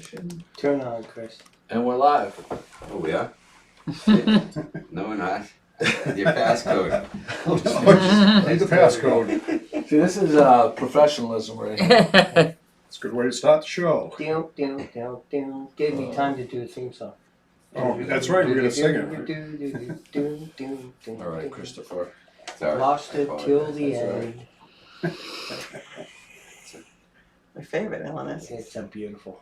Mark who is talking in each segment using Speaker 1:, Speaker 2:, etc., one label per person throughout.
Speaker 1: ignition.
Speaker 2: Turn on, Chris.
Speaker 1: And we're live.
Speaker 3: Oh, we are? No, we're not. Your passcode.
Speaker 4: Need the passcode.
Speaker 1: See, this is professionalism right here.
Speaker 4: It's a good way to start the show.
Speaker 2: Gave me time to do a theme song.
Speaker 4: Oh, that's right, we're gonna sing it.
Speaker 1: All right, Christopher.
Speaker 3: Sorry.
Speaker 2: Lost it till the
Speaker 1: That's
Speaker 2: end.
Speaker 5: My favorite illness.
Speaker 2: It's a beautiful.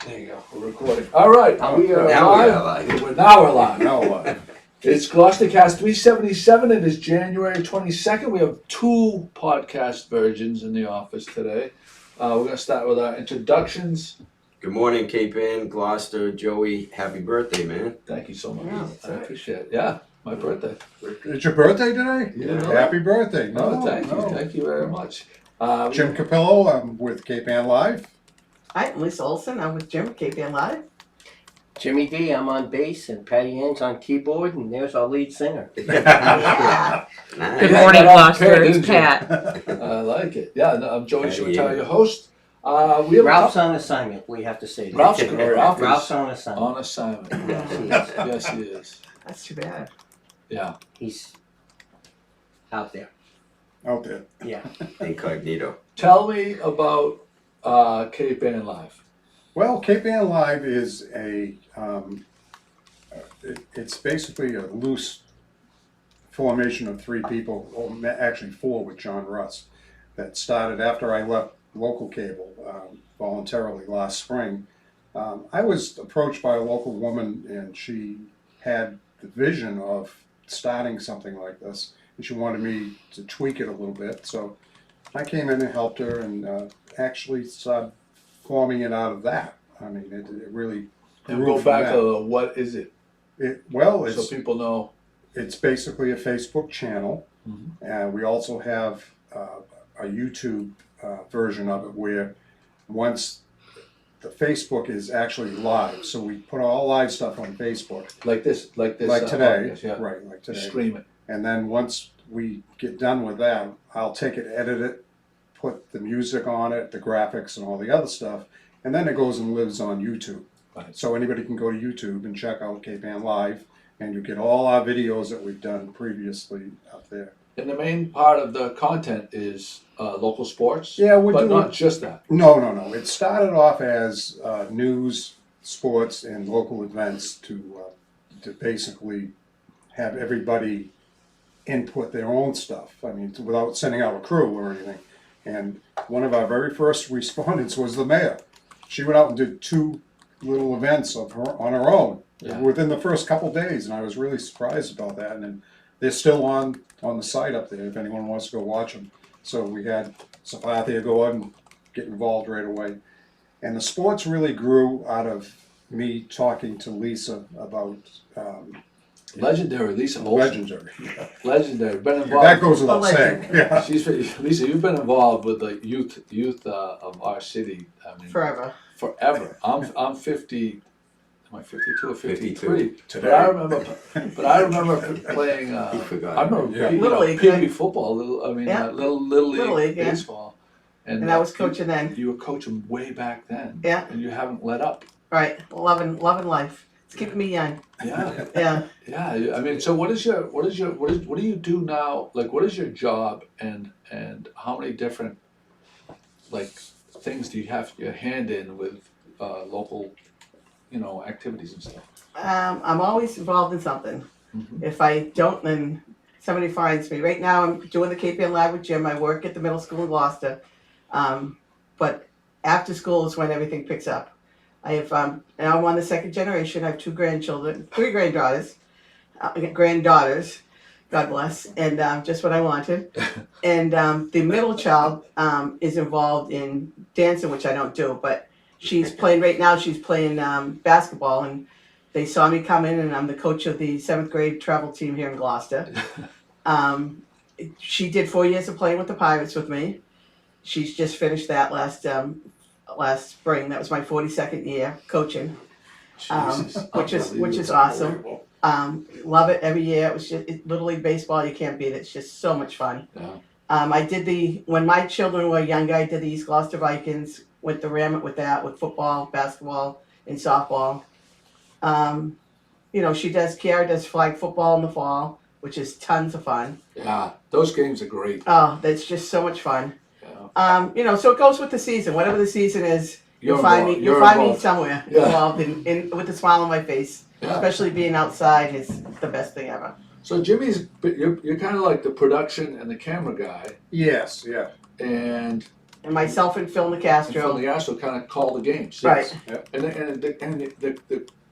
Speaker 1: There you go. We're recording. All right, we are
Speaker 3: Now we are
Speaker 1: live.
Speaker 3: live.
Speaker 1: Now we're live.
Speaker 4: Now,
Speaker 1: It's Gloucestercast 377. It is January 22nd. We have two podcast versions in the office today. We're going to start with our introductions.
Speaker 3: Good morning, Cape Ann, Gloucester, Joey. Happy birthday, man.
Speaker 1: Thank you so much.
Speaker 5: Yeah,
Speaker 1: I appreciate it. Yeah, my birthday.
Speaker 4: it's your birthday today?
Speaker 1: Yeah.
Speaker 4: Happy birthday.
Speaker 1: No, thank you. Thank you very much.
Speaker 4: Jim Capillo, I'm with Cape Ann Live.
Speaker 5: Hi, I'm Lisa Olson. I'm with Jim, Cape Ann Live.
Speaker 2: Jimmy D, I'm on bass, and Patty Ann's on keyboard, and there's our lead singer.
Speaker 5: Yeah.
Speaker 3: Nice.
Speaker 6: Good
Speaker 1: Yeah,
Speaker 6: morning,
Speaker 1: that all
Speaker 6: Gloucester.
Speaker 1: paired,
Speaker 6: It's
Speaker 1: didn't you?
Speaker 6: Pat.
Speaker 1: I like it. Yeah, no, I'm Joey
Speaker 3: Hey,
Speaker 1: Schwittar,
Speaker 3: yeah.
Speaker 1: your host. We have
Speaker 2: Ralph's on assignment, we have to say that.
Speaker 1: Ralph's good. Ralph is
Speaker 2: Ralph's on assignment.
Speaker 1: on assignment.
Speaker 2: Yes, he is.
Speaker 1: Yes, he is.
Speaker 5: That's too bad.
Speaker 1: Yeah.
Speaker 2: He's out there.
Speaker 4: Out there.
Speaker 2: Yeah.
Speaker 3: Incognito.
Speaker 1: Tell me about Cape Ann Live.
Speaker 4: Well, Cape Ann Live is it's basically a loose formation of three people, or actually four with John Russ, that started after I left local cable voluntarily last spring. I was approached by a local woman, and she had the vision of starting something like this, and she wanted me to tweak it a little bit. So I came in and helped her, and actually started forming it out of that. I mean, it really
Speaker 1: And
Speaker 4: grew
Speaker 1: go
Speaker 4: from
Speaker 1: back
Speaker 4: that.
Speaker 1: to what is it?
Speaker 4: So
Speaker 1: So people know.
Speaker 4: it's basically a Facebook channel.
Speaker 1: Mhm.
Speaker 4: We also have a YouTube version of it where once the Facebook is actually live, so we put all live stuff on Facebook,
Speaker 1: Like this.
Speaker 4: like today,
Speaker 1: podcast, yeah.
Speaker 4: right? Like today.
Speaker 1: Stream it.
Speaker 4: And then once we get done with that, I'll take it, edit it, put the music on it, the graphics, and all the other stuff, and then it goes and lives on YouTube.
Speaker 1: Right.
Speaker 4: So anybody can go to YouTube and check out Cape Ann Live, and you get all our videos that we've done previously up there.
Speaker 1: And the main part of the content is local sports.
Speaker 4: Yeah, we're
Speaker 1: but
Speaker 4: doing.
Speaker 1: not just that.
Speaker 4: No. It started off as news, sports, and local events to basically have everybody input their own stuff. I mean, without sending out a crew or anything. And one of our very first respondents was the mayor. She went out and did 2 little events of her on her own within the first couple days, and I was really surprised about that. And then they're still on the site up there if anyone wants to go watch them. So we had Sapathia go out and get involved right away. And the sports really grew out of me talking to Lisa about
Speaker 1: Legendary Lisa Olson.
Speaker 4: legendary.
Speaker 1: Legendary. Been involved.
Speaker 4: That goes without
Speaker 5: A
Speaker 4: saying.
Speaker 5: legend.
Speaker 4: Yeah.
Speaker 1: Lisa, you've been involved with the youth of our city. I mean,
Speaker 5: Forever.
Speaker 1: forever. I'm 50. Am I 52 or 53?
Speaker 3: 52.
Speaker 1: But I remember playing.
Speaker 3: He forgot.
Speaker 1: I remember
Speaker 4: Yeah.
Speaker 5: Little League,
Speaker 1: Pee
Speaker 5: yeah.
Speaker 1: Wee football.
Speaker 5: Yeah.
Speaker 1: Little
Speaker 5: Little
Speaker 1: league
Speaker 5: League, yeah.
Speaker 1: baseball.
Speaker 5: And I was coaching then.
Speaker 1: You were coaching way back then.
Speaker 5: Yeah.
Speaker 1: And you haven't let up.
Speaker 5: Right. Loving life. It's keeping me young.
Speaker 1: Yeah.
Speaker 5: Yeah.
Speaker 1: Yeah, I mean, so what do you do now? Like, what is your job, and how many different like things do you have your hand in with local, activities and stuff?
Speaker 5: I'm always involved in something.
Speaker 1: Mhm.
Speaker 5: If I don't, then somebody finds me. Right now, I'm doing the Cape Ann Live with Jim. I work at the middle school in Gloucester. But after school is when everything picks up. I have, and I'm on the second generation. I have 3 granddaughters, God bless, and just what I wanted. And the middle child is involved in dancing, which I don't do, but she's playing right now. She's playing basketball, and they saw me come in, and I'm the coach of the 7th grade travel team here in Gloucester. She did 4 years of playing with the Pirates with me. She's just finished that last spring. That was my 42nd year coaching, which is awesome. Love it every year. It was just Little League baseball. You can't beat it. It's just so much fun.
Speaker 1: Yeah.
Speaker 5: I did when my children were younger. I did the East Gloucester Vikings with the Ramit with that, with football, basketball, and softball. You know, Kiara does flag football in the fall, which is tons of fun.
Speaker 1: Yeah, those games are great.
Speaker 5: Oh, that's just so much fun.
Speaker 1: Yeah.
Speaker 5: You know, so it goes with the season. Whatever the season is, you'll find me
Speaker 1: involved.
Speaker 5: somewhere
Speaker 1: Yeah.
Speaker 5: involved in with a smile on my face.
Speaker 1: Yeah.
Speaker 5: Especially being outside is the best thing ever.
Speaker 1: So Jimmy's, you're kind of like the production and the camera guy,
Speaker 4: Yes, yeah.
Speaker 1: and
Speaker 5: Myself and Phil
Speaker 1: Phil
Speaker 5: Nicastro.
Speaker 1: Nicastro kind of call the games.
Speaker 5: Right.
Speaker 1: And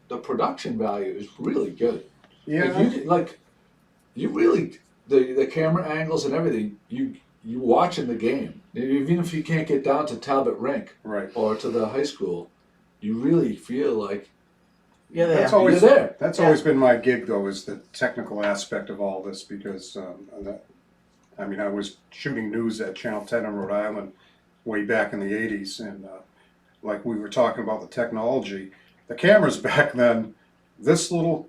Speaker 1: the production value is really good.
Speaker 4: Yeah.
Speaker 1: You really the camera angles and everything. You watching the game, even if you can't get down to Talbot Rink
Speaker 4: Right.
Speaker 1: or to the high school, you really feel like
Speaker 5: You're there.
Speaker 4: That's always
Speaker 1: you're there.
Speaker 4: That's
Speaker 5: Yeah.
Speaker 4: always been my gig, though, is the technical aspect of all this, because I was shooting news at Channel 10 in Rhode Island way back in the 80s, and like we were talking about the technology, the cameras back then, this little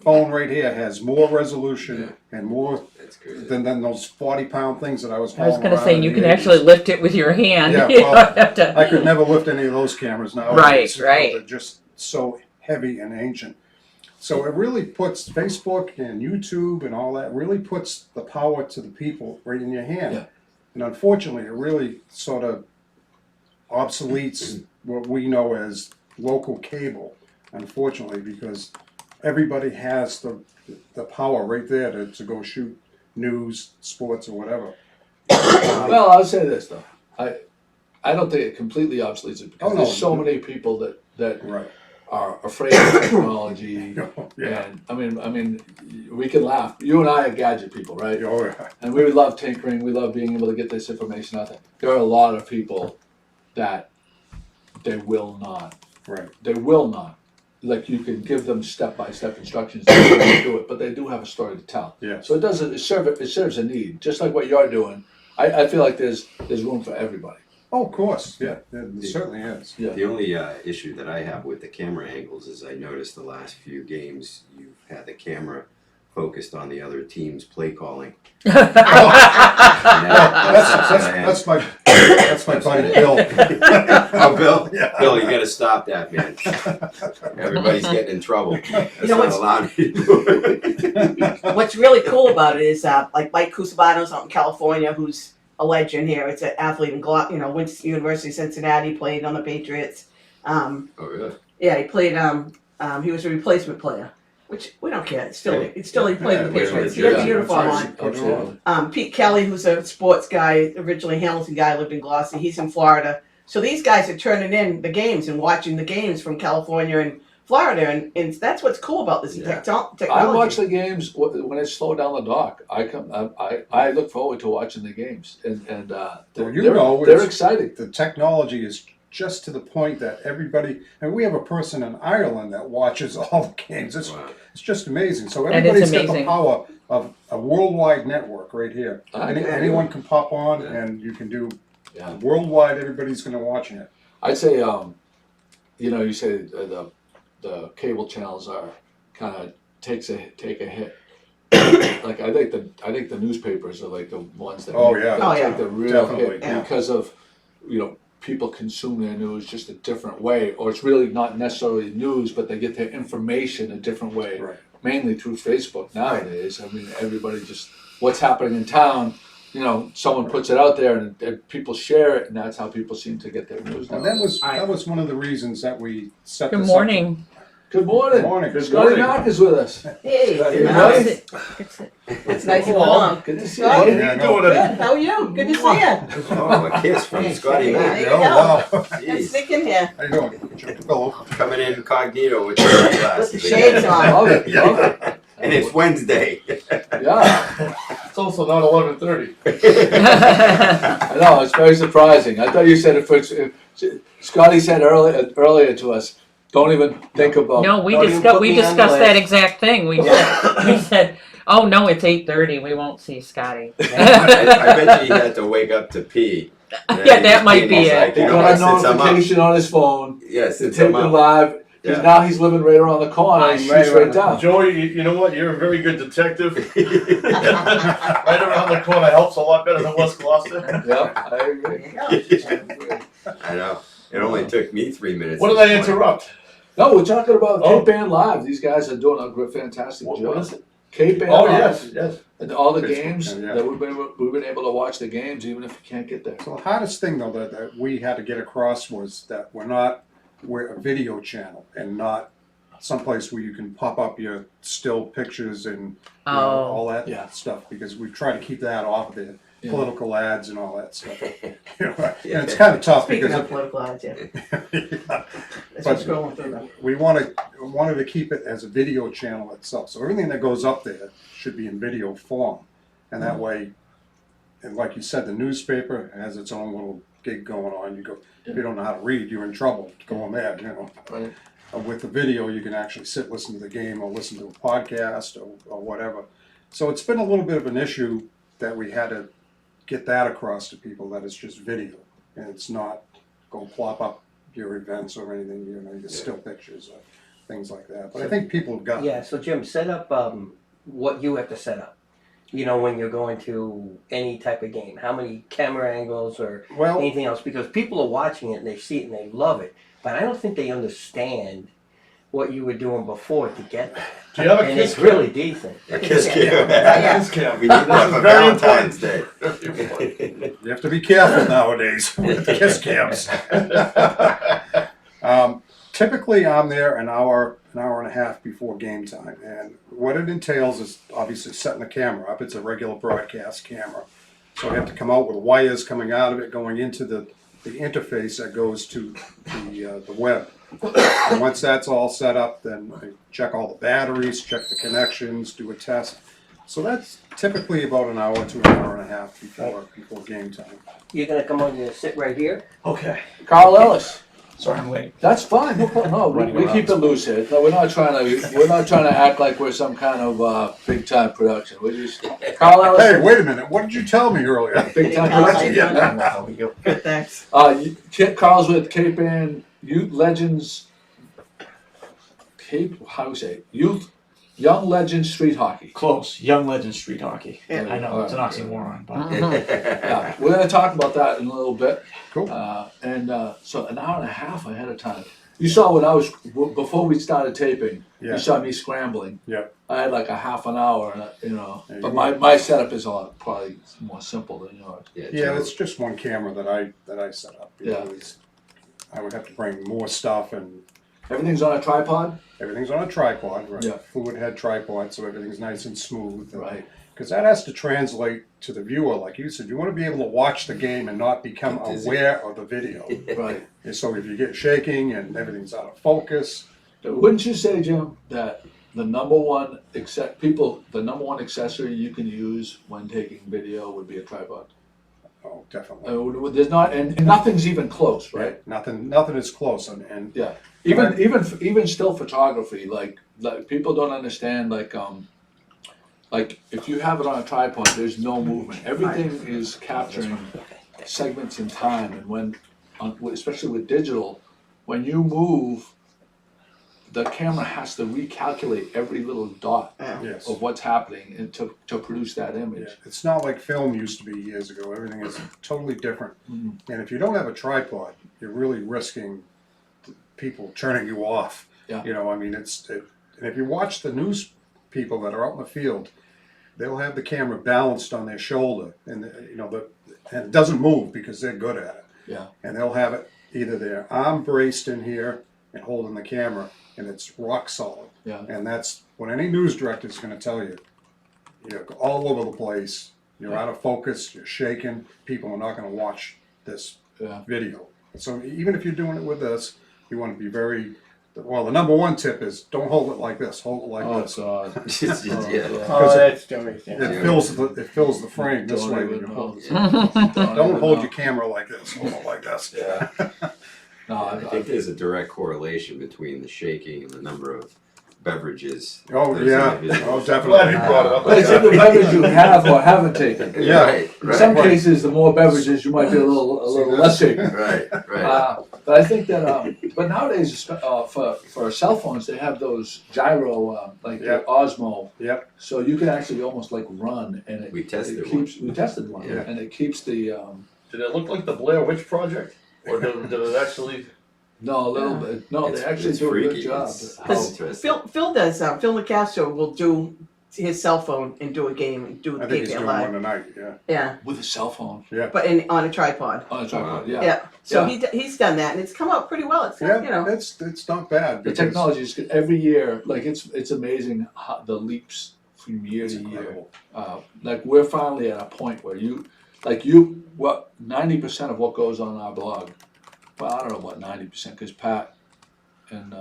Speaker 4: phone right here has more resolution and more
Speaker 3: That's crazy.
Speaker 4: than those 40-pound things that I was
Speaker 6: I was
Speaker 4: hauling
Speaker 6: going to
Speaker 4: around
Speaker 6: say
Speaker 4: in
Speaker 6: you
Speaker 4: the
Speaker 6: can
Speaker 4: 80s.
Speaker 6: actually lift it with your hand.
Speaker 4: Yeah,
Speaker 6: You
Speaker 4: well,
Speaker 6: don't have to-
Speaker 4: I could never lift any of those cameras now.
Speaker 6: Right, right.
Speaker 4: They're just so heavy and ancient. So it really puts Facebook and YouTube and all that, really puts the power to the people right in your hand.
Speaker 1: Yeah.
Speaker 4: And unfortunately, it really sort of obsoletes what we know as local cable, unfortunately, because everybody has the power right there to go shoot news, sports, or whatever.
Speaker 1: Well, I'll say this though, I don't think it completely obsoletes it because
Speaker 4: Oh, no.
Speaker 1: there's so many people that
Speaker 4: Right.
Speaker 1: are afraid of technology.
Speaker 4: Yeah.
Speaker 1: And I mean, we can laugh. You and I are gadget people, right?
Speaker 4: Oh, yeah.
Speaker 1: And we love tinkering. We love being able to get this information out there. There are a lot of people that they will not.
Speaker 4: Right.
Speaker 1: They will not. Like you can give them step-by-step instructions to do it, but they do have a story to tell.
Speaker 4: Yeah.
Speaker 1: So it serves a need, just like what you're doing. I feel like there's room for everybody.
Speaker 4: Oh, of course. Yeah. It certainly is.
Speaker 1: Yeah.
Speaker 3: The only issue that I have with the camera angles is I noticed the last few games you've had the camera focused on the other team's play calling. And
Speaker 4: That's my buddy Bill.
Speaker 3: Oh, Bill?
Speaker 4: Yeah.
Speaker 3: Bill, you got to stop that, man. Everybody's getting in trouble. That's
Speaker 5: know
Speaker 3: not
Speaker 5: what's-
Speaker 3: allowed to do.
Speaker 5: What's really cool about it is like Mike Cusabano's out in California, who's a legend here. It's an athlete in went to University of Cincinnati, played on the Patriots.
Speaker 3: Oh, really?
Speaker 5: Yeah, he played. He was a replacement player, which we don't care. It's still he played in the
Speaker 4: Yeah,
Speaker 5: Patriots. He
Speaker 3: yeah,
Speaker 5: had the
Speaker 3: yeah.
Speaker 5: uniform on.
Speaker 1: Absolutely.
Speaker 5: Pete Kelly, who's a sports guy, originally Hamilton guy, lived in Gloucester. He's in Florida. So these guys are turning in the games and watching the games from California and Florida, and that's what's cool about this
Speaker 3: Yeah.
Speaker 5: technology.
Speaker 1: I watch the games when it's slow down the dock. I look forward to watching the games, and
Speaker 4: Well,
Speaker 1: they're
Speaker 4: it's-
Speaker 1: exciting.
Speaker 4: The technology is just to the point that everybody, and we have a person in Ireland that watches all the games. It's
Speaker 3: Wow.
Speaker 4: just amazing. So
Speaker 6: That is
Speaker 4: everybody's got the
Speaker 6: amazing.
Speaker 4: power of a worldwide network right here. Anyone can pop on,
Speaker 3: Yeah.
Speaker 4: and you can do
Speaker 1: Yeah.
Speaker 4: worldwide. Everybody's going to watching it.
Speaker 1: I'd say, you say the cable channels are kind of take a hit. Like I think the newspapers are like the ones that
Speaker 4: Oh,
Speaker 1: take
Speaker 4: yeah.
Speaker 5: Oh, yeah.
Speaker 1: the real
Speaker 4: Definitely,
Speaker 1: hit
Speaker 5: yeah.
Speaker 1: because of people consume their news just a different way, or it's really not necessarily news, but they get their information a different way,
Speaker 4: Right.
Speaker 1: mainly through Facebook nowadays. I mean, everybody just what's happening in town. Someone puts it out there and people share it, and that's how people seem to get their news.
Speaker 4: And
Speaker 1: nowadays.
Speaker 4: that was one of the reasons that we set
Speaker 6: Good
Speaker 4: this
Speaker 6: morning.
Speaker 1: Good morning.
Speaker 4: Good morning. Good
Speaker 1: Scotty
Speaker 4: morning.
Speaker 1: Mack is with us.
Speaker 5: Hey,
Speaker 1: Hey,
Speaker 5: nice.
Speaker 6: It's
Speaker 5: It's nice to belong.
Speaker 1: Good to see
Speaker 5: Scotty.
Speaker 1: you.
Speaker 4: Yeah, I know.
Speaker 5: Good. How are you? Good to see you.
Speaker 3: Oh, a kiss from Scotty
Speaker 5: There
Speaker 3: Mack.
Speaker 5: you
Speaker 4: Oh,
Speaker 5: go.
Speaker 4: wow.
Speaker 5: Let's
Speaker 3: Jeez.
Speaker 5: stick in here.
Speaker 4: How you doing? Chuck Pillow.
Speaker 3: Coming in incognito with the sunglasses.
Speaker 5: With the shades on.
Speaker 1: Love it. Love it.
Speaker 3: And it's Wednesday.
Speaker 1: Yeah.
Speaker 7: It's also not 11:30.
Speaker 1: I know. It's very surprising. I thought you said if Scotty said earlier to us, don't even think about.
Speaker 2: Don't even
Speaker 6: we
Speaker 2: put me on the
Speaker 6: discussed that
Speaker 2: list.
Speaker 6: exact thing. We said, oh no, it's 8:30. We won't see Scotty.
Speaker 3: I bet you he had to wake up to pee.
Speaker 6: Yeah, that might be
Speaker 3: He's
Speaker 6: it.
Speaker 3: like,
Speaker 1: He
Speaker 3: you know,
Speaker 1: got a
Speaker 3: since I'm up.
Speaker 1: notification on his phone.
Speaker 3: Yes,
Speaker 1: It's
Speaker 3: since I'm
Speaker 1: taping
Speaker 3: up.
Speaker 1: live.
Speaker 3: Yeah.
Speaker 1: Now he's living right around the corner.
Speaker 2: I'm
Speaker 1: He
Speaker 2: right
Speaker 1: shoots right
Speaker 2: around the
Speaker 1: down.
Speaker 7: Joey, you know what? You're a very good detective. Right around the corner helps a lot better than West Gloucester.
Speaker 1: Yeah, I agree.
Speaker 5: There you go.
Speaker 3: I know. It only took me 3 minutes.
Speaker 7: What
Speaker 3: to
Speaker 7: did I
Speaker 3: explain.
Speaker 7: interrupt?
Speaker 1: No, we're talking about
Speaker 7: Oh.
Speaker 1: Cape Ann Live. These guys are doing a fantastic
Speaker 7: What
Speaker 1: job.
Speaker 7: is it?
Speaker 1: Cape Ann
Speaker 7: Oh,
Speaker 1: Live.
Speaker 7: yes.
Speaker 1: And all the
Speaker 4: Facebook,
Speaker 1: games
Speaker 4: yeah.
Speaker 1: that we've been able to watch the games even if you can't get there.
Speaker 4: So the hardest thing though that we had to get across was that we're a video channel and not someplace where you can pop up your still pictures and you know,
Speaker 6: Oh.
Speaker 4: all that
Speaker 1: Yeah.
Speaker 4: stuff, because we try to keep that off of the
Speaker 1: Yeah.
Speaker 4: political ads and all that stuff. You know, and it's kind of tough
Speaker 5: Speaking
Speaker 4: because
Speaker 5: of political ads, yeah,
Speaker 4: yeah.
Speaker 5: as
Speaker 4: But-
Speaker 5: we're scrolling through them.
Speaker 4: We wanted to keep it as a video channel itself. So everything that goes up there should be in video form. And that way, and like you said, the newspaper has its own little gig going on. You go, if you don't know how to read, you're in trouble going there, you know.
Speaker 1: Right.
Speaker 4: With the video, you can actually sit, listen to the game, or listen to a podcast, or whatever. So it's been a little bit of an issue that we had to get that across to people, that it's just video. And it's not go plop up your events or anything, you know, your still pictures or things like that. But I think people have got
Speaker 2: Yeah, so Jim, set up what you have to set up. You know, when you're going to any type of game, how many camera angles or
Speaker 4: well,
Speaker 2: anything else, because people are watching it and they see it and they love it, but I don't think they understand what you were doing before to get there.
Speaker 7: Do you have a
Speaker 2: And
Speaker 7: kiss
Speaker 2: it's really decent.
Speaker 3: A kiss
Speaker 5: Yeah.
Speaker 3: cam.
Speaker 5: Yeah.
Speaker 7: Kiss cam.
Speaker 3: We need that for
Speaker 7: Very
Speaker 3: Valentine's Day.
Speaker 4: you have to be careful nowadays with kiss cams. Typically, I'm there an hour and a half before game time, and what it entails is obviously setting the camera up. It's a regular broadcast camera, so we have to come out with wires coming out of it, going into the interface that goes to the web. And once that's all set up, then I check all the batteries, check the connections, do a test. So that's typically about an hour to an hour and a half before game time.
Speaker 2: You're gonna come on and sit right here.
Speaker 7: Okay.
Speaker 1: Carl Ellis.
Speaker 8: Sorry, I'm late.
Speaker 1: That's fine. No, problem. No,
Speaker 8: Running
Speaker 1: we
Speaker 8: around.
Speaker 1: keep it loose here. No, we're not trying to act like we're some kind of big time production. We're just Carl Ellis.
Speaker 4: Hey, wait a minute, what did you tell me earlier?
Speaker 1: Big time
Speaker 5: Carl,
Speaker 1: production.
Speaker 5: how you doing?
Speaker 8: How are you?
Speaker 5: Good, thanks.
Speaker 1: Carl's with Cape Ann Youth Legends. How do we say it? Young Legends Street Hockey.
Speaker 8: Close. Young Legend Street Hockey.
Speaker 5: Yeah.
Speaker 8: I know, it's an oxymoron, but
Speaker 1: Yeah, we're going to talk about that in a little bit.
Speaker 4: Cool.
Speaker 1: So an hour and a half ahead of time. You saw when before we started taping.
Speaker 4: Yeah.
Speaker 1: You saw me scrambling.
Speaker 4: Yeah.
Speaker 1: I had like a half an hour, and
Speaker 4: There you
Speaker 1: but
Speaker 4: go.
Speaker 1: my setup is a lot probably more simple than yours.
Speaker 4: Yeah,
Speaker 3: Joe,
Speaker 4: it's just one camera that I set up. You
Speaker 1: Yeah.
Speaker 4: know, I would have to bring more stuff, and
Speaker 1: Everything's on a tripod.
Speaker 4: everything's on a tripod, right?
Speaker 1: Yeah.
Speaker 4: Fluid head tripod, so everything's nice and smooth.
Speaker 1: Right.
Speaker 4: Because that has to translate to the viewer, like you said. You want to be able to watch the game and not become
Speaker 3: Get dizzy.
Speaker 4: aware of the video.
Speaker 1: Right.
Speaker 4: And so if you get shaking and everything's out of focus,
Speaker 1: Wouldn't you say, Jim, that the number one accessory you can use when taking video would be a tripod?
Speaker 4: oh, definitely.
Speaker 1: There's not, and nothing's even close, right?
Speaker 4: Nothing is close, and
Speaker 1: Yeah. Even still photography, like people don't understand, like if you have it on a tripod, there's no movement. Everything is capturing segments in time, and especially with digital, when you move, the camera has to recalculate every little dot
Speaker 4: yes.
Speaker 1: of what's happening and to produce that image.
Speaker 4: Yeah, it's not like film used to be years ago. Everything is totally different.
Speaker 1: Mhm.
Speaker 4: And if you don't have a tripod, you're really risking people turning you off.
Speaker 1: Yeah.
Speaker 4: You know, I mean, and if you watch the news people that are out in the field, they'll have the camera balanced on their shoulder, and and it doesn't move because they're good at it.
Speaker 1: Yeah.
Speaker 4: And they'll have it either their arm braced in here and holding the camera, and it's rock solid.
Speaker 1: Yeah.
Speaker 4: And that's what any news director is going to tell you. You're all over the place. You're out of focus. You're shaking. People are not going to watch this
Speaker 1: Yeah.
Speaker 4: video. So even if you're doing it with this, you want to be very. Well, the number one tip is don't hold it like this. Hold it like
Speaker 1: Oh
Speaker 4: this.
Speaker 1: God.
Speaker 3: Yeah.
Speaker 2: Oh, that's doing
Speaker 4: It fills the frame this
Speaker 1: Don't
Speaker 4: way
Speaker 1: even
Speaker 4: when you
Speaker 1: know.
Speaker 4: hold it.
Speaker 1: Don't
Speaker 4: Don't
Speaker 1: even
Speaker 4: hold
Speaker 1: know.
Speaker 4: your camera like this. Hold it like this.
Speaker 1: Yeah. No,
Speaker 3: I think there's a direct correlation between the shaking and the number of beverages.
Speaker 4: Oh
Speaker 3: that are in
Speaker 4: yeah.
Speaker 3: the video.
Speaker 4: Oh
Speaker 7: Glad
Speaker 4: definitely.
Speaker 7: you brought it up.
Speaker 1: But it's in the beverage you have or haven't taken.
Speaker 4: Yeah.
Speaker 3: Right,
Speaker 1: In some
Speaker 3: right,
Speaker 1: cases, the more beverages, you might be a little less shaken.
Speaker 3: right, right.
Speaker 1: But I think that, but nowadays, for cell phones, they have those gyro, like
Speaker 4: Yep.
Speaker 1: Osmo.
Speaker 4: Yep.
Speaker 1: So you can actually almost like run, and it
Speaker 3: We tested
Speaker 1: it
Speaker 3: one.
Speaker 1: keeps. We tested one,
Speaker 4: Yeah.
Speaker 1: and it keeps the.
Speaker 7: Did it look like the Blair Witch Project? Or did it actually?
Speaker 1: No, a little bit. No, they actually
Speaker 3: it's
Speaker 1: do a
Speaker 3: freaky.
Speaker 1: good job.
Speaker 3: It's
Speaker 1: How-
Speaker 3: interesting.
Speaker 5: Phil does. Phil Nicastro will do his cell phone and do a game and do
Speaker 4: I think he's
Speaker 5: KPL
Speaker 4: doing
Speaker 5: live.
Speaker 4: one tonight, yeah.
Speaker 5: Yeah,
Speaker 1: with a cell phone
Speaker 5: but on a tripod.
Speaker 1: on a tripod. Yeah.
Speaker 5: Yeah. So
Speaker 1: Yeah.
Speaker 5: he's done that, and it's come out pretty well. It's
Speaker 4: Yeah,
Speaker 5: you know.
Speaker 4: it's not bad.
Speaker 1: The
Speaker 4: because
Speaker 1: technology is good. Every year, like it's amazing how the leaps from year
Speaker 4: it's
Speaker 1: to year.
Speaker 4: incredible.
Speaker 1: Like we're finally at a point where 90% of what goes on our blog. Well, I don't know what 90% because Pat and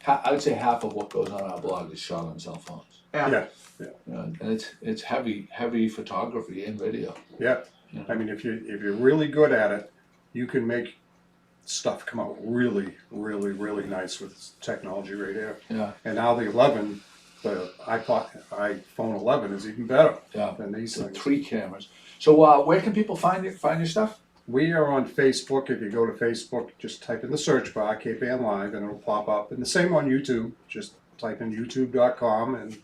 Speaker 1: I would say half of what goes on our blog is shot on cell phones.
Speaker 5: Yeah.
Speaker 1: You know, and it's heavy photography and video.
Speaker 4: Yeah,
Speaker 1: You know?
Speaker 4: I mean, if you're really good at it, you can make stuff come out really, really, really nice with technology right here.
Speaker 1: Yeah.
Speaker 4: And now the 11, the iPhone 11 is even better
Speaker 1: Yeah.
Speaker 4: than these
Speaker 1: So
Speaker 4: things.
Speaker 1: 3 cameras. So where can people find your stuff?
Speaker 4: We are on Facebook. If you go to Facebook, just type in the search bar, Cape Ann Live, and it'll pop up. And the same on YouTube. Just type in youtube.com and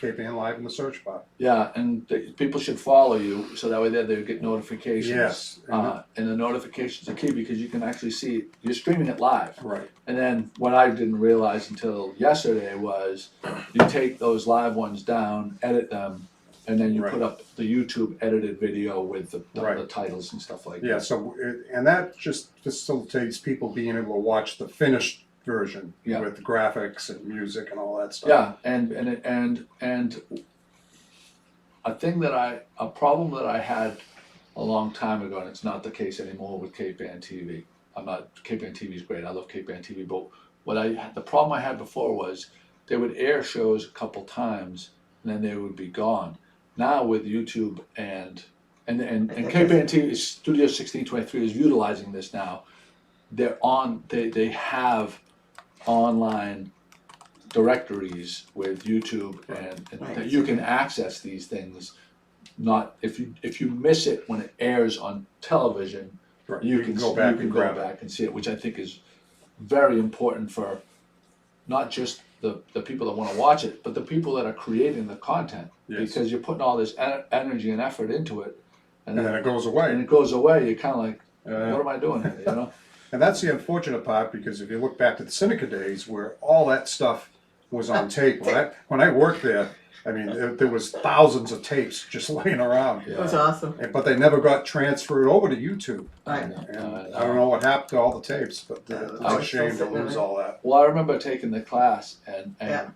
Speaker 4: Cape Ann Live in the search bar.
Speaker 1: Yeah, and people should follow you so that way they get notifications.
Speaker 4: Yes.
Speaker 1: And the notifications are key because you can actually see you're streaming it live.
Speaker 4: Right.
Speaker 1: And then what I didn't realize until yesterday was you take those live ones down, edit them, and then you
Speaker 4: Right.
Speaker 1: put up the YouTube edited video with the
Speaker 4: Right.
Speaker 1: titles and stuff like
Speaker 4: Yeah,
Speaker 1: that.
Speaker 4: so, and that just facilitates people being able to watch the finished version
Speaker 1: Yeah.
Speaker 4: with graphics and music and all that stuff.
Speaker 1: Yeah, and a problem that I had a long time ago, and it's not the case anymore with Cape Ann TV. Cape Ann TV is great. I love Cape Ann TV, but the problem I had before was they would air shows a couple times and then they would be gone. Now with YouTube and Cape Ann TV Studio 1623 is utilizing this now. They have online directories with YouTube and
Speaker 5: Right.
Speaker 1: that you can access these things. Not if you miss it when it airs on television,
Speaker 4: Right.
Speaker 1: you can
Speaker 4: go back
Speaker 1: you can
Speaker 4: and
Speaker 1: go
Speaker 4: grab it.
Speaker 1: back and see it, which I think is very important for not just the people that want to watch it, but the people that are creating the content.
Speaker 4: Yes.
Speaker 1: Because you're putting all this energy and effort into it,
Speaker 4: And then it goes
Speaker 1: and
Speaker 4: away.
Speaker 1: it goes away. You're kind of like,
Speaker 4: Uh,
Speaker 1: what am I doing here? You know?
Speaker 4: And that's the unfortunate part, because if you look back to the Seneca days where all that stuff was on tape, when I worked there, I mean, there was thousands of tapes just laying around.
Speaker 5: It was awesome.
Speaker 4: But they never got transferred over to YouTube.
Speaker 5: Right.
Speaker 4: And I don't know what happened to all the tapes, but it's
Speaker 5: Oh,
Speaker 4: a shame to
Speaker 5: still sitting
Speaker 4: lose
Speaker 5: there.
Speaker 4: all that.
Speaker 1: Well, I remember taking the class and
Speaker 5: Yeah.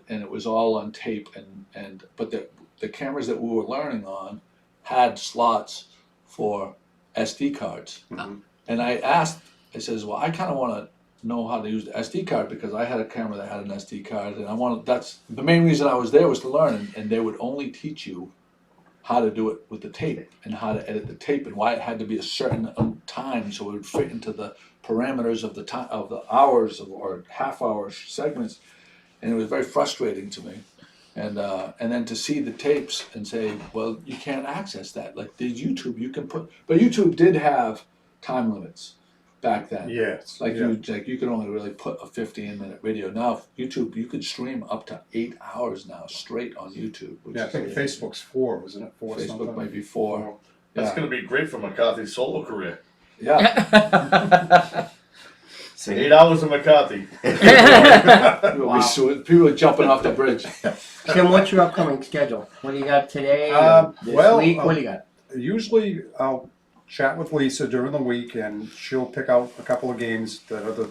Speaker 1: it was all on tape but the cameras that we were learning on had slots for SD cards.
Speaker 4: Mhm.
Speaker 1: And I says, well, I kind of want to know how to use the SD card because I had a camera that had an SD card, and that's the main reason I was there was to learn, and they would only teach you how to do it with the tape and how to edit the tape and why it had to be a certain time so it would fit into the parameters of the time of the hours or half-hour segments, and it was very frustrating to me. And then to see the tapes and say, well, you can't access that. Like the YouTube, you can but YouTube did have time limits back then.
Speaker 4: Yes.
Speaker 1: Like
Speaker 4: yeah.
Speaker 1: you could only really put a 15-minute video. Now YouTube, you could stream up to 8 hours now straight on YouTube. Which
Speaker 4: Yeah, I
Speaker 1: is
Speaker 4: think Facebook's 4, wasn't it? 4
Speaker 1: Facebook
Speaker 4: something?
Speaker 1: might be 4.
Speaker 7: That's
Speaker 1: Yeah.
Speaker 7: going to be great for McCarthy's solo career.
Speaker 1: Yeah.
Speaker 7: 8 hours of McCarthy.
Speaker 1: People are jumping off the bridge.
Speaker 2: Tim, what's your upcoming schedule? What do you got today? This
Speaker 4: well,
Speaker 2: week? What do you got?
Speaker 4: Usually I'll chat with Lisa during the week, and she'll pick out a couple of games that are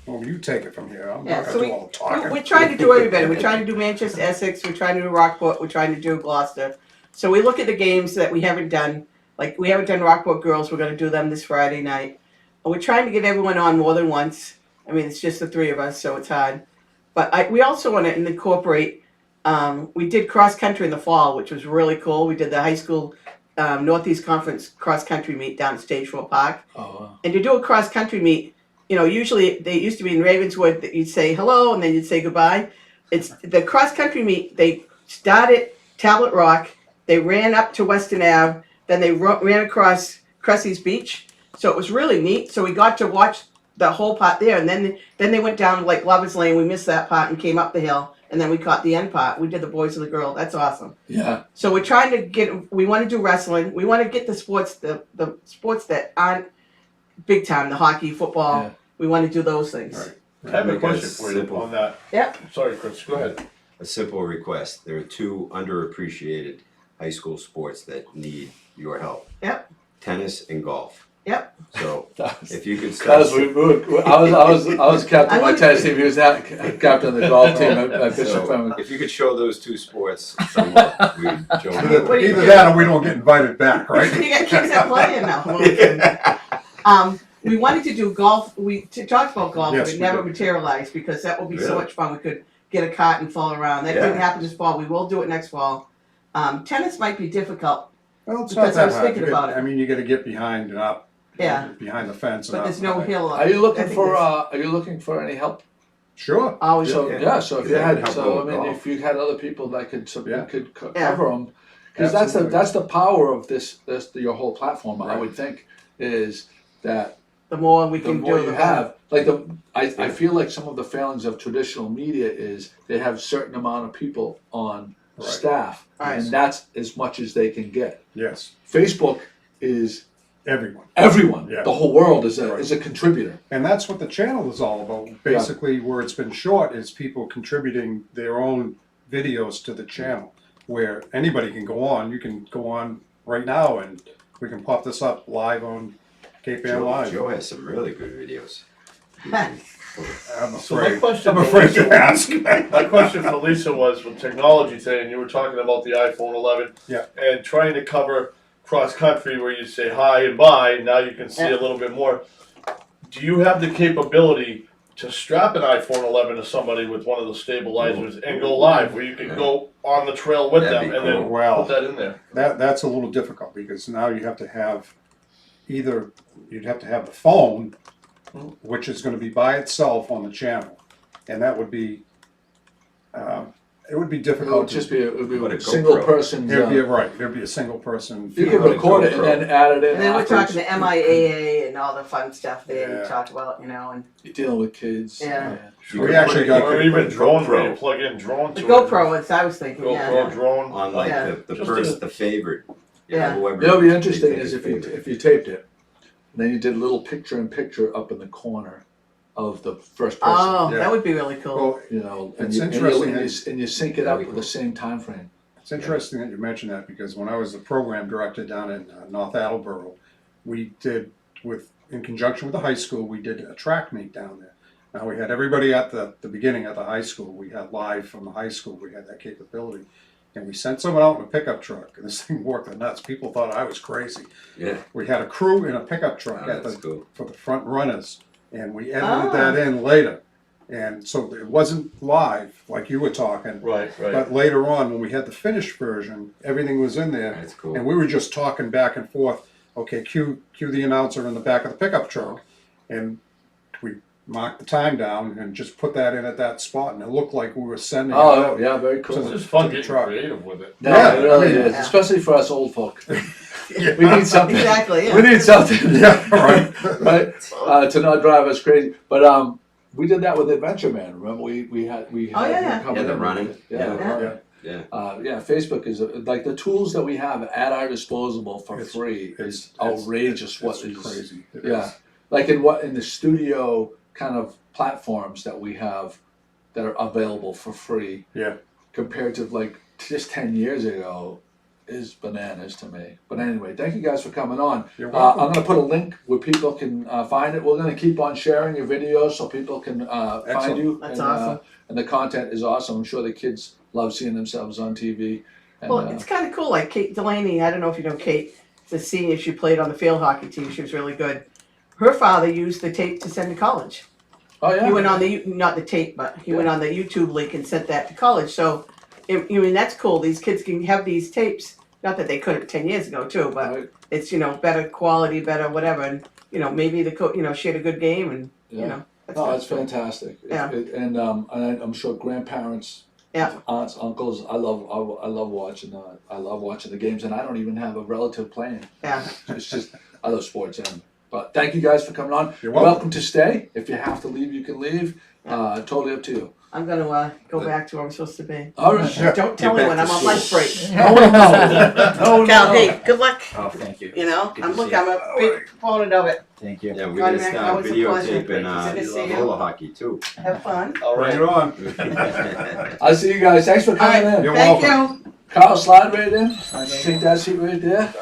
Speaker 4: well, you take it from here. I'm
Speaker 5: Yeah,
Speaker 4: not
Speaker 5: so
Speaker 4: going to do all the talking.
Speaker 5: We're trying to do everybody. We're trying to do Manchester, Essex. We're trying to do Rockport. We're trying to do Gloucester. So we look at the games that we haven't done. Like we haven't done Rockport girls. We're going to do them this Friday night. And we're trying to get everyone on more than once. I mean, it's just the 3 of us, so it's hard. But we also want to incorporate. We did cross country in the fall, which was really cool. We did the high school Northeast Conference cross country meet down at Stage 4 Park.
Speaker 1: Oh, wow.
Speaker 5: And to do a cross country meet, you know, usually they used to be in Ravenswood that you'd say hello and then you'd say goodbye. It's the cross country meet. They started Tablet Rock, they ran up to Western Ave, then they ran across Cressy's Beach. So it was really neat. So we got to watch the whole part there, and then they went down to like Lovers Lane. We missed that part and came up the hill, and then we caught the end part. We did the boys and the girl. That's awesome.
Speaker 1: Yeah.
Speaker 5: So we're trying to we want to do wrestling. We want to get the sports, the sports that aren't big time, the hockey, football.
Speaker 1: Yeah.
Speaker 5: We want to do those things.
Speaker 4: Right.
Speaker 7: I have a
Speaker 3: Make
Speaker 7: question for you
Speaker 3: simple-
Speaker 7: on that.
Speaker 5: Yep.
Speaker 7: Sorry, Chris, go ahead.
Speaker 3: A simple request. There are two underappreciated high school sports that need your help.
Speaker 5: Yep.
Speaker 3: Tennis and golf.
Speaker 5: Yep.
Speaker 3: So if you could
Speaker 1: Because
Speaker 3: start.
Speaker 1: I was captain of my tennis team. He was captain of the golf team at Bishop
Speaker 3: So
Speaker 1: Fleming.
Speaker 3: if you could show those two sports somewhat, we'd join
Speaker 4: Either,
Speaker 3: you.
Speaker 4: either that or we don't get invited back, right?
Speaker 5: You got kids that play in now. We wanted to do golf. We talked about golf,
Speaker 4: Yes,
Speaker 5: but it
Speaker 4: we
Speaker 5: never
Speaker 4: did.
Speaker 5: materialized because that would be so
Speaker 3: Really?
Speaker 5: much fun. We could get a cart and fall around. That didn't
Speaker 3: Yeah.
Speaker 5: happen this fall. We will do it next fall. Tennis might be difficult.
Speaker 4: Well, it's
Speaker 5: Because
Speaker 4: not
Speaker 5: I
Speaker 4: that
Speaker 5: was
Speaker 4: hard.
Speaker 5: thinking about it.
Speaker 4: I mean, you gotta get behind and up.
Speaker 5: Yeah.
Speaker 4: Behind the fence and
Speaker 5: But
Speaker 4: up.
Speaker 5: there's no hill.
Speaker 1: Are you
Speaker 5: I
Speaker 1: looking
Speaker 5: think
Speaker 1: for
Speaker 5: there's-
Speaker 1: Are you looking for any help?
Speaker 4: Sure.
Speaker 5: Always.
Speaker 1: So
Speaker 3: Yeah.
Speaker 1: so if
Speaker 3: Yeah,
Speaker 1: you had
Speaker 3: help
Speaker 1: so I
Speaker 3: with
Speaker 1: mean
Speaker 3: golf.
Speaker 1: if you had other people that could
Speaker 4: Yeah.
Speaker 5: Yeah.
Speaker 1: cover them, because
Speaker 4: Absolutely.
Speaker 1: that's the power of this your whole platform. I
Speaker 4: Right.
Speaker 1: would think is that
Speaker 5: The more we
Speaker 1: the
Speaker 5: can
Speaker 1: more
Speaker 5: do,
Speaker 1: you
Speaker 5: the
Speaker 1: have, like I feel like some of the failings of traditional media is they have certain amount of people on
Speaker 4: Right.
Speaker 1: staff,
Speaker 5: Right.
Speaker 1: and that's as much as they can get.
Speaker 4: Yes.
Speaker 1: Facebook is
Speaker 4: Everyone.
Speaker 1: everyone.
Speaker 4: Yeah.
Speaker 1: The whole world is
Speaker 4: Right.
Speaker 1: a contributor.
Speaker 4: And that's what the channel is all about. Basically, where it's been short is people contributing their own videos to the channel. Where anybody can go on. You can go on right now, and we can pop this up live on Cape Ann Live.
Speaker 3: Joe has some really good videos.
Speaker 4: I'm
Speaker 7: So my
Speaker 4: afraid.
Speaker 7: question
Speaker 4: I'm afraid
Speaker 7: for
Speaker 4: to ask.
Speaker 7: My question for Lisa was with technology today, and you were talking about the iPhone 11
Speaker 4: Yeah.
Speaker 7: and trying to cover cross country where you say hi and bye. Now you can see
Speaker 5: Yeah.
Speaker 7: a little bit more. Do you have the capability to strap an iPhone 11 to somebody with one of the stabilizers and go live, where you can go on the trail with
Speaker 3: That'd
Speaker 7: them
Speaker 3: be
Speaker 7: and
Speaker 3: cool.
Speaker 7: then
Speaker 4: Well,
Speaker 7: put that in there?
Speaker 4: that's a little difficult because now you have to have either you'd have to have the phone, which is going to be by itself on the channel, and that would be it would be
Speaker 1: It would
Speaker 4: difficult.
Speaker 1: just be it would be
Speaker 3: What a
Speaker 1: a single
Speaker 3: GoPro.
Speaker 1: person.
Speaker 4: There'd be right. There'd be a single person.
Speaker 1: You can
Speaker 3: What a
Speaker 1: record it and
Speaker 3: GoPro.
Speaker 1: then add it in.
Speaker 5: And then we're
Speaker 1: afterwards.
Speaker 5: talking the MIAA and all the fun stuff there
Speaker 4: Yeah.
Speaker 5: you talk about, and
Speaker 1: You're dealing with kids.
Speaker 5: Yeah.
Speaker 4: We actually got
Speaker 7: or even drone where you
Speaker 3: GoPro
Speaker 7: plug in drone
Speaker 5: the
Speaker 7: to
Speaker 5: GoPro, as I was thinking,
Speaker 7: GoPro
Speaker 5: yeah.
Speaker 7: drone.
Speaker 3: on like
Speaker 5: Yeah.
Speaker 3: the
Speaker 7: Just
Speaker 3: first,
Speaker 7: a-
Speaker 3: the favorite.
Speaker 5: Yeah.
Speaker 3: Whoever
Speaker 1: It'll be
Speaker 3: they
Speaker 1: interesting
Speaker 3: think
Speaker 1: is if
Speaker 3: favorite.
Speaker 1: you taped it, and then you did a little picture in picture up in the corner of the first person.
Speaker 5: Oh,
Speaker 4: Yeah.
Speaker 5: that would be really cool.
Speaker 4: Well,
Speaker 1: You know, and
Speaker 4: It's
Speaker 1: you,
Speaker 4: interesting
Speaker 1: and, you,
Speaker 4: that-
Speaker 1: and you sync it up with the same time frame.
Speaker 4: it's interesting that you mentioned that because when I was the program director down in North Attleboro, we did in conjunction with the high school, we did a track meet down there. Now we had everybody at the beginning at the high school. We had live from the high school. We had that capability. And we sent someone out in a pickup truck, and this thing worked the nuts. People thought I was crazy.
Speaker 3: Yeah,
Speaker 4: We had a crew in a pickup truck
Speaker 3: oh, that's cool.
Speaker 4: for the front runners, and we edited that in later. And so it wasn't live like you were talking,
Speaker 7: Right, right.
Speaker 4: but later on when we had the finished version, everything was in there,
Speaker 3: That's cool.
Speaker 4: and we were just talking back and forth. Okay, cue the announcer in the back of the pickup truck, and we marked the time down and just put that in at that spot, and it looked like we were sending.
Speaker 1: Oh
Speaker 4: it.
Speaker 1: yeah, very
Speaker 7: It's
Speaker 1: cool.
Speaker 7: just fun
Speaker 4: to the
Speaker 7: getting
Speaker 4: truck.
Speaker 7: creative with it.
Speaker 1: No,
Speaker 4: Yeah,
Speaker 1: it really
Speaker 4: yeah.
Speaker 1: is, especially for us old folk. We need something.
Speaker 5: Exactly, yeah.
Speaker 1: We need something.
Speaker 4: Yeah, right.
Speaker 1: right? To not drive us crazy. But we did that with Adventure Man. Remember, we had
Speaker 5: Oh, yeah.
Speaker 1: him come
Speaker 3: Yeah,
Speaker 1: in
Speaker 3: the
Speaker 1: and-
Speaker 3: running.
Speaker 1: Yeah,
Speaker 5: Yeah.
Speaker 1: yeah.
Speaker 3: Yeah.
Speaker 1: Facebook is like the tools that we have at our disposal for
Speaker 4: It's-
Speaker 1: free
Speaker 4: it's-
Speaker 1: is outrageous.
Speaker 4: It's
Speaker 1: What is
Speaker 4: crazy? It
Speaker 1: Yeah.
Speaker 4: is.
Speaker 1: like in the studio kind of platforms that we have that are available for free
Speaker 4: Yeah.
Speaker 1: compared to like just 10 years ago is bananas to me. But anyway, thank you guys for coming on.
Speaker 4: You're
Speaker 1: I'm
Speaker 4: welcome.
Speaker 1: going to put a link where people can find it. We're going to keep on sharing your videos so people can find
Speaker 4: Excellent.
Speaker 1: you.
Speaker 5: That's
Speaker 1: and,
Speaker 5: awesome.
Speaker 1: And the content is awesome. I'm sure the kids love seeing themselves on TV. And,
Speaker 5: Well, it's kind of cool. Like Kate Delaney, I don't know if you know Kate, the senior. She played on the field hockey team. She was really good. Her father used the tape to send to college.
Speaker 1: oh yeah,
Speaker 5: He went on not the tape, but he went on the YouTube link and sent that to college. So, that's cool. These kids can have these tapes. Not that they couldn't 10 years ago too, but
Speaker 1: Right.
Speaker 5: it's better quality, better whatever. And maybe she had a good game, and
Speaker 1: Yeah.
Speaker 5: that's
Speaker 1: Oh,
Speaker 5: good.
Speaker 1: that's fantastic.
Speaker 5: Yeah.
Speaker 1: And I'm sure grandparents,
Speaker 5: Yeah.
Speaker 1: aunts, uncles. I love watching. I love watching the games, and I don't even have a relative playing.
Speaker 5: Yeah.
Speaker 1: It's just I love sports, and But thank you guys for coming on.
Speaker 4: You're
Speaker 1: You're
Speaker 4: welcome.
Speaker 1: welcome to stay. If you have to leave, you can leave. Totally up to you.
Speaker 5: I'm gonna go back to where I'm supposed to be.
Speaker 1: All right.
Speaker 4: Sure.
Speaker 5: Don't tell
Speaker 3: Get
Speaker 5: anyone,
Speaker 3: back
Speaker 5: I'm
Speaker 3: to
Speaker 5: on lunch
Speaker 3: school.
Speaker 5: break.
Speaker 1: No one knows. No,
Speaker 5: Cal,
Speaker 1: no.
Speaker 5: hey, good luck.
Speaker 8: Oh, thank you.
Speaker 5: You know,
Speaker 8: Good
Speaker 5: I'm
Speaker 8: to see
Speaker 5: looking, I'm a big proponent of it.
Speaker 8: Thank you.
Speaker 3: Yeah, we're
Speaker 5: God,
Speaker 3: gonna
Speaker 5: man,
Speaker 3: start
Speaker 5: always a pleasure.
Speaker 3: videotaping
Speaker 5: Good to see you.
Speaker 3: roller hockey too.
Speaker 5: Have fun.
Speaker 7: All right.
Speaker 4: Bring it on.
Speaker 1: I'll see you guys. Thanks for
Speaker 5: All
Speaker 1: coming
Speaker 5: right,
Speaker 1: in.
Speaker 4: You're
Speaker 5: thank
Speaker 4: welcome.
Speaker 5: you.
Speaker 1: Carl, slide right in. Take that seat right there.